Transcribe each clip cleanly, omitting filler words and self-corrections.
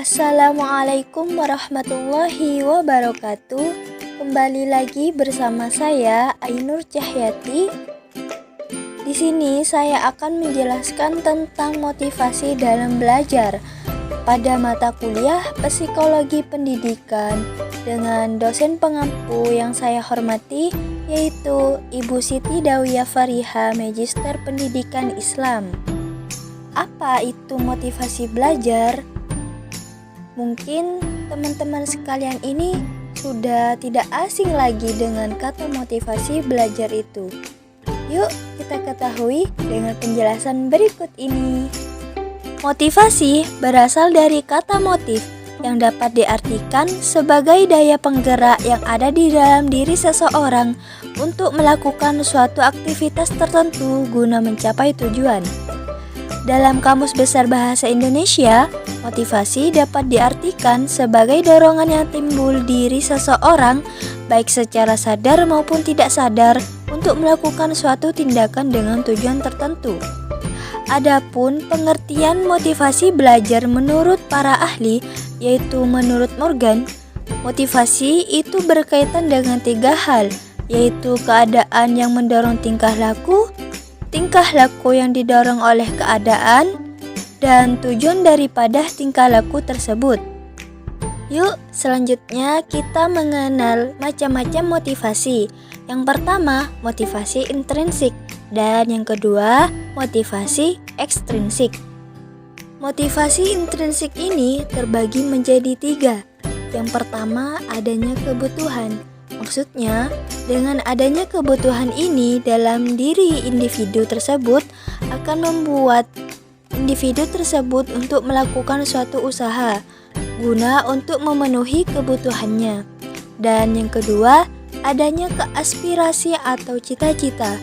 Assalamualaikum warahmatullahi wabarakatuh. Kembali lagi bersama saya Ainur Cahyati. Di sini saya akan menjelaskan tentang motivasi dalam belajar pada mata kuliah Psikologi Pendidikan dengan dosen pengampu yang saya hormati, yaitu Ibu Siti Dawiyah Fariha, Magister Pendidikan Islam. Apa itu motivasi belajar? Mungkin teman-teman sekalian ini sudah tidak asing lagi dengan kata motivasi belajar itu. Yuk kita ketahui dengan penjelasan berikut ini. Motivasi berasal dari kata motif yang dapat diartikan sebagai daya penggerak yang ada di dalam diri seseorang untuk melakukan suatu aktivitas tertentu guna mencapai tujuan. Dalam Kamus Besar Bahasa Indonesia, motivasi dapat diartikan sebagai dorongan yang timbul diri seseorang baik secara sadar maupun tidak sadar untuk melakukan suatu tindakan dengan tujuan tertentu. Adapun pengertian motivasi belajar menurut para ahli, yaitu menurut Morgan, motivasi itu berkaitan dengan 3 hal, yaitu keadaan yang mendorong tingkah laku yang didorong oleh keadaan, dan tujuan daripada tingkah laku tersebut. Yuk, selanjutnya kita mengenal macam-macam motivasi. Yang pertama, motivasi intrinsik, dan yang kedua, motivasi ekstrinsik. Motivasi intrinsik ini terbagi menjadi 3. Yang pertama, adanya kebutuhan. Maksudnya, dengan adanya kebutuhan ini dalam diri individu tersebut akan membuat individu tersebut untuk melakukan suatu usaha guna untuk memenuhi kebutuhannya. Dan yang kedua, adanya keaspirasi atau cita-cita.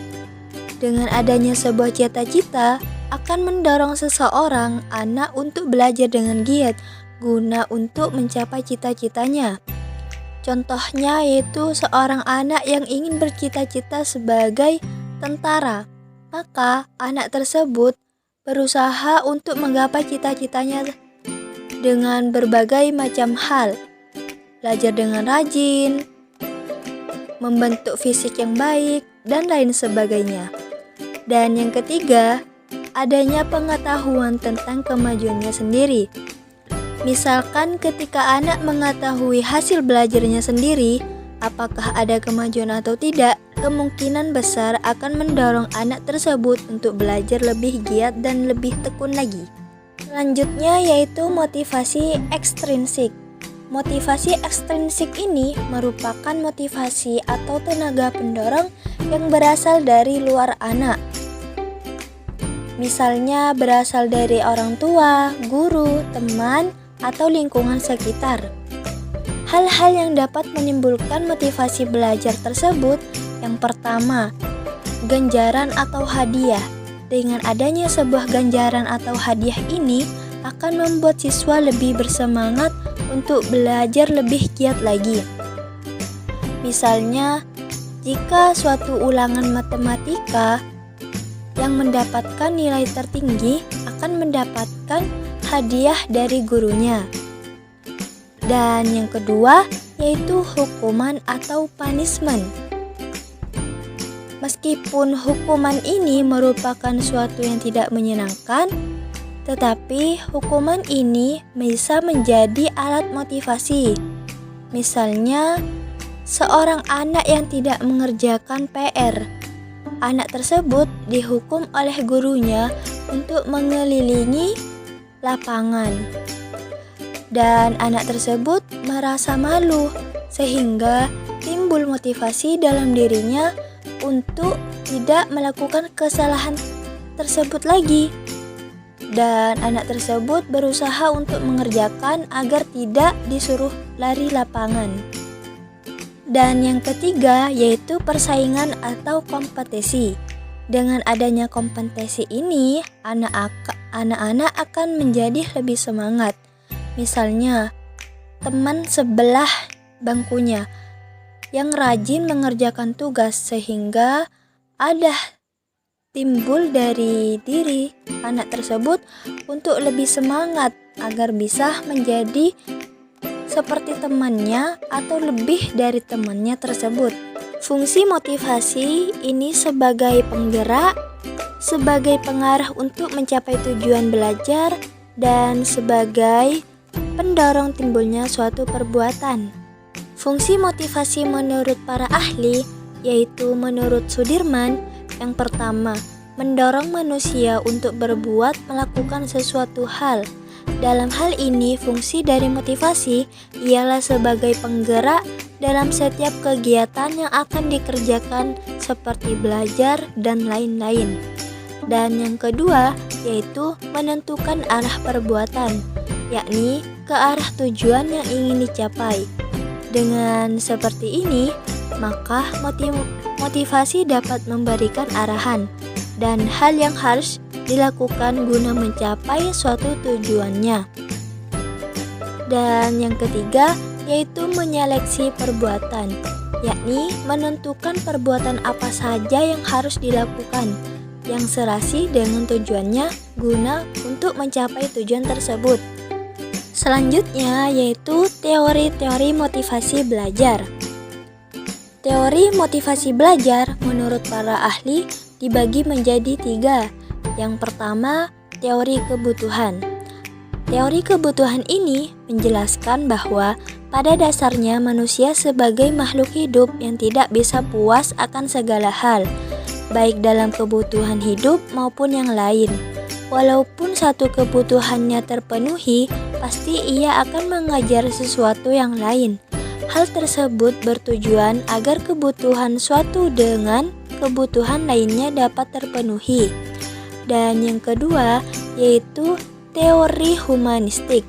Dengan adanya sebuah cita-cita akan mendorong seseorang anak untuk belajar dengan giat guna untuk mencapai cita-citanya. Contohnya yaitu seorang anak yang ingin bercita-cita sebagai tentara, maka anak tersebut berusaha untuk menggapai cita-citanya dengan berbagai macam hal, belajar dengan rajin, membentuk fisik yang baik, dan lain sebagainya. Dan yang ketiga, adanya pengetahuan tentang kemajuannya sendiri. Misalkan ketika anak mengetahui hasil belajarnya sendiri, apakah ada kemajuan atau tidak, kemungkinan besar akan mendorong anak tersebut untuk belajar lebih giat dan lebih tekun lagi. Selanjutnya yaitu motivasi ekstrinsik. Motivasi ekstrinsik ini merupakan motivasi atau tenaga pendorong yang berasal dari luar anak. Misalnya berasal dari orang tua, guru, teman, atau lingkungan sekitar. Hal-hal yang dapat menimbulkan motivasi belajar tersebut, yang pertama, ganjaran atau hadiah. Dengan adanya sebuah ganjaran atau hadiah ini akan membuat siswa lebih bersemangat untuk belajar lebih giat lagi. Misalnya, jika suatu ulangan matematika yang mendapatkan nilai tertinggi akan mendapatkan hadiah dari gurunya. Dan yang kedua yaitu hukuman atau punishment. Meskipun hukuman ini merupakan suatu yang tidak menyenangkan, tetapi hukuman ini bisa menjadi alat motivasi. Misalnya, seorang anak yang tidak mengerjakan PR. Anak tersebut dihukum oleh gurunya untuk mengelilingi lapangan, dan anak tersebut merasa malu sehingga timbul motivasi dalam dirinya untuk tidak melakukan kesalahan tersebut lagi, dan anak tersebut berusaha untuk mengerjakan agar tidak disuruh lari lapangan. Dan yang ketiga yaitu persaingan atau kompetisi. Dengan adanya kompetisi ini, anak-anak akan menjadi lebih semangat. Misalnya, teman sebelah bangkunya yang rajin mengerjakan tugas sehingga ada timbul dari diri anak tersebut untuk lebih semangat agar bisa menjadi seperti temannya atau lebih dari temannya tersebut. Fungsi motivasi ini sebagai penggerak, sebagai pengarah untuk mencapai tujuan belajar, dan sebagai pendorong timbulnya suatu perbuatan. Fungsi motivasi menurut para ahli, yaitu menurut Sudirman, yang pertama, mendorong manusia untuk berbuat melakukan sesuatu hal. Dalam hal ini, fungsi dari motivasi ialah sebagai penggerak dalam setiap kegiatan yang akan dikerjakan seperti belajar dan lain-lain. Dan yang kedua, yaitu menentukan arah perbuatan, yakni ke arah tujuan yang ingin dicapai. Dengan seperti ini, maka motivasi dapat memberikan arahan dan hal yang harus dilakukan guna mencapai suatu tujuannya. Dan yang ketiga, yaitu menyeleksi perbuatan, yakni menentukan perbuatan apa saja yang harus dilakukan yang serasi dengan tujuannya guna untuk mencapai tujuan tersebut. Selanjutnya yaitu teori-teori motivasi belajar. Teori motivasi belajar menurut para ahli dibagi menjadi 3. Yang pertama, teori kebutuhan. Teori kebutuhan ini menjelaskan bahwa pada dasarnya manusia sebagai makhluk hidup yang tidak bisa puas akan segala hal, baik dalam kebutuhan hidup maupun yang lain. Walaupun satu kebutuhannya terpenuhi, pasti ia akan mengajar sesuatu yang lain. Hal tersebut bertujuan agar kebutuhan suatu dengan kebutuhan lainnya dapat terpenuhi. Dan yang kedua, yaitu teori humanistik.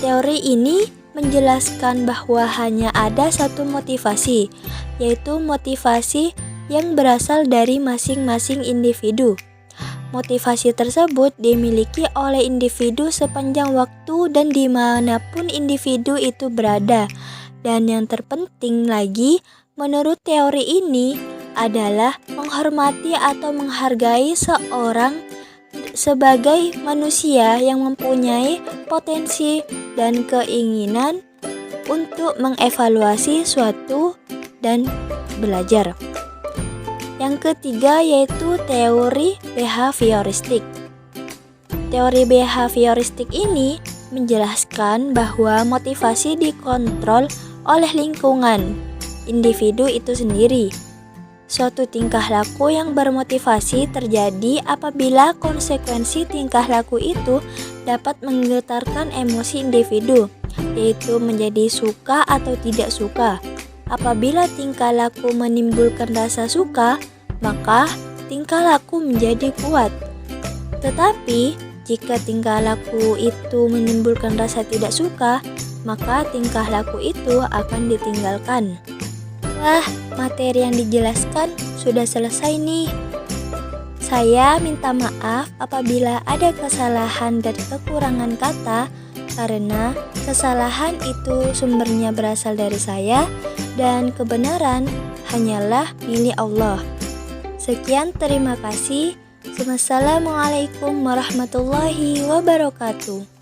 Teori ini menjelaskan bahwa hanya ada satu motivasi, yaitu motivasi yang berasal dari masing-masing individu. Motivasi tersebut dimiliki oleh individu sepanjang waktu dan dimanapun individu itu berada. Dan yang terpenting lagi, menurut teori ini adalah menghormati atau menghargai seorang sebagai manusia yang mempunyai potensi dan keinginan untuk mengevaluasi suatu dan belajar. Yang ketiga yaitu teori behavioristik. Teori behavioristik ini menjelaskan bahwa motivasi dikontrol oleh lingkungan individu itu sendiri. Suatu tingkah laku yang bermotivasi terjadi apabila konsekuensi tingkah laku itu dapat menggetarkan emosi individu, yaitu menjadi suka atau tidak suka. Apabila tingkah laku menimbulkan rasa suka, maka tingkah laku menjadi kuat. Tetapi, jika tingkah laku itu menimbulkan rasa tidak suka, maka tingkah laku itu akan ditinggalkan. Wah, materi yang dijelaskan sudah selesai nih. Saya minta maaf apabila ada kesalahan dan kekurangan kata, karena kesalahan itu sumbernya berasal dari saya dan kebenaran hanyalah milik Allah. Sekian, terima kasih. Wassalamualaikum warahmatullahi wabarakatuh.